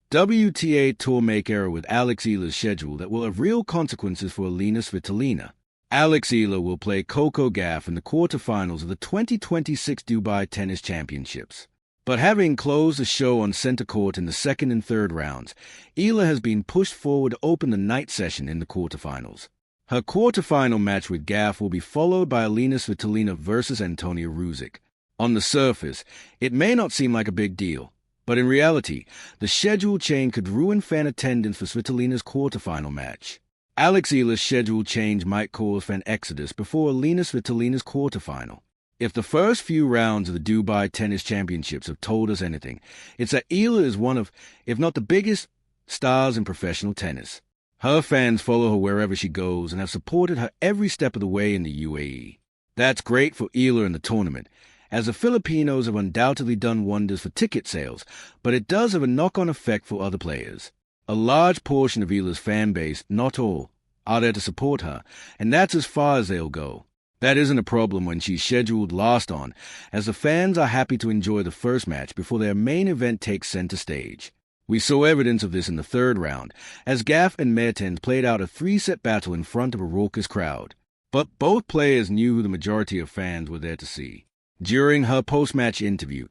WTA Tour make error with Alex Eala's schedule that will have real consequences for Elina Svitolina. Alex Eala will play Coco Gauff in the quarterfinals of the 2026 Dubai Tennis Championships. But having closed the show on center court in the second and third rounds, Eala has been pushed forward to open the night session in the quarterfinals. Her quarterfinal match with Gauff will be followed by Elina Svitolina versus Antonia Ruzic. On the surface, it may not seem like a big deal, but in reality, the schedule change could ruin fan attendance for Svitolina's quarterfinal match. Alex Eala's schedule change might cause fan exodus before Elina Svitolina's quarterfinal. If the first few rounds of the Dubai Tennis Championships have told us anything, it's that Eala is one of, if not the biggest, stars in professional tennis. Her fans follow her wherever she goes and have supported her every step of the way in the UAE. That's great for Eala in the tournament, as the Filipinos have undoubtedly done wonders for ticket sales, but it does have a knock-on effect for other players. A large portion of Eala's fan base, not all, are there to support her, and that's as far as they'll go. That isn't a problem when she's scheduled last on, as the fans are happy to enjoy the first match before their main event takes center stage. We saw evidence of this in the third round, as Gauff and Mertens played out a three-set battle in front of a raucous crowd. But both players knew who the majority of fans were there to see. During her post-match interview,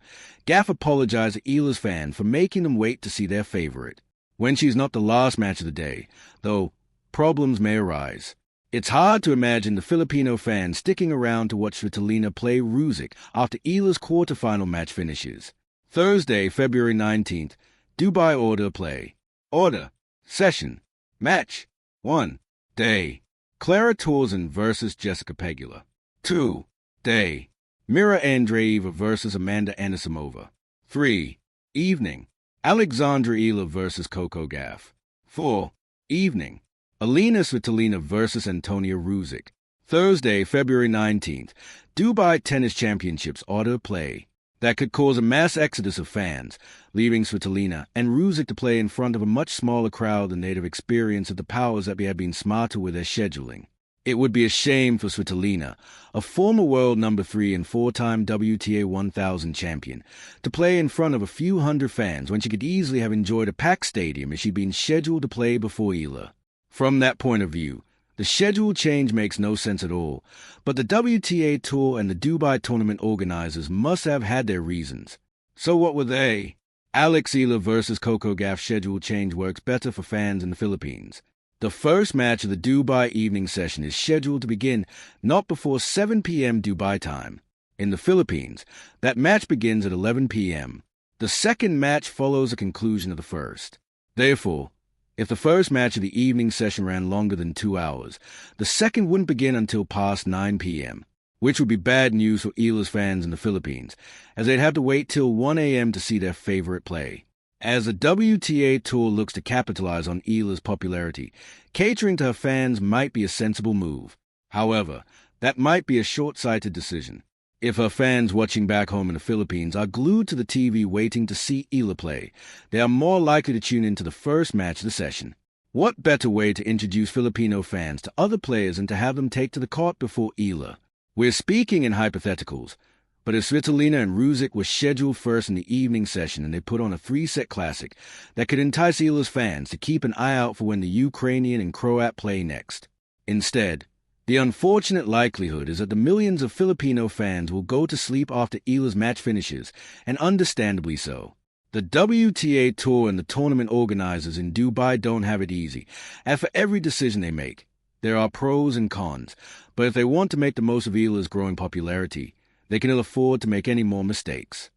Gauff apologized to Eala's fans for making them wait to see their favorite. When she's not the last match of the day, though, problems may arise. It's hard to imagine the Filipino fans sticking around to watch Svitolina play Ruzic after Eala's quarterfinal match finishes. Thursday, February 19th, Dubai Order play. Order. Session. Match. 1. Day. Clara Tauson versus Jessica Pegula. 2. Day. Mira Andreeva versus Amanda Anisimova. 3. Evening. Alexandra Eala versus Coco Gauff. 4. Evening. Elina Svitolina versus Antonia Ruzic. Thursday, February 19th, Dubai Tennis Championships order play. That could cause a mass exodus of fans, leaving Svitolina and Ruzic to play in front of a much smaller crowd than they'd have experienced at the powers that had been smarter with their scheduling. It would be a shame for Svitolina, a former world number 3 and 4-time WTA 1000 champion, to play in front of a few hundred fans when she could easily have enjoyed a packed stadium if she'd been scheduled to play before Eala. From that point of view, the schedule change makes no sense at all, but the WTA Tour and the Dubai tournament organizers must have had their reasons. So what were they? Alex Eala versus Coco Gauff schedule change works better for fans in the Philippines. The first match of the Dubai evening session is scheduled to begin not before 7 p.m. Dubai time. In the Philippines, that match begins at 11 p.m. The second match follows the conclusion of the first. Therefore, if the first match of the evening session ran longer than 2 hours, the second wouldn't begin until past 9 p.m., which would be bad news for Eala's fans in the Philippines, as they'd have to wait till 1 a.m. to see their favorite play. As the WTA Tour looks to capitalize on Eala's popularity, catering to her fans might be a sensible move. However, that might be a short-sighted decision. If her fans watching back home in the Philippines are glued to the TV waiting to see Eala play, they are more likely to tune into the first match of the session. What better way to introduce Filipino fans to other players than to have them take to the court before Eala? We're speaking in hypotheticals, but if Svitolina and Ruzic were scheduled first in the evening session and they put on a 3-set classic, that could entice Eala's fans to keep an eye out for when the Ukrainian and Croat play next. Instead, the unfortunate likelihood is that the millions of Filipino fans will go to sleep after Eala's match finishes, and understandably so. The WTA Tour and the tournament organizers in Dubai don't have it easy, and for every decision they make, there are pros and cons, but if they want to make the most of Eala's growing popularity, they can ill afford to make any more mistakes.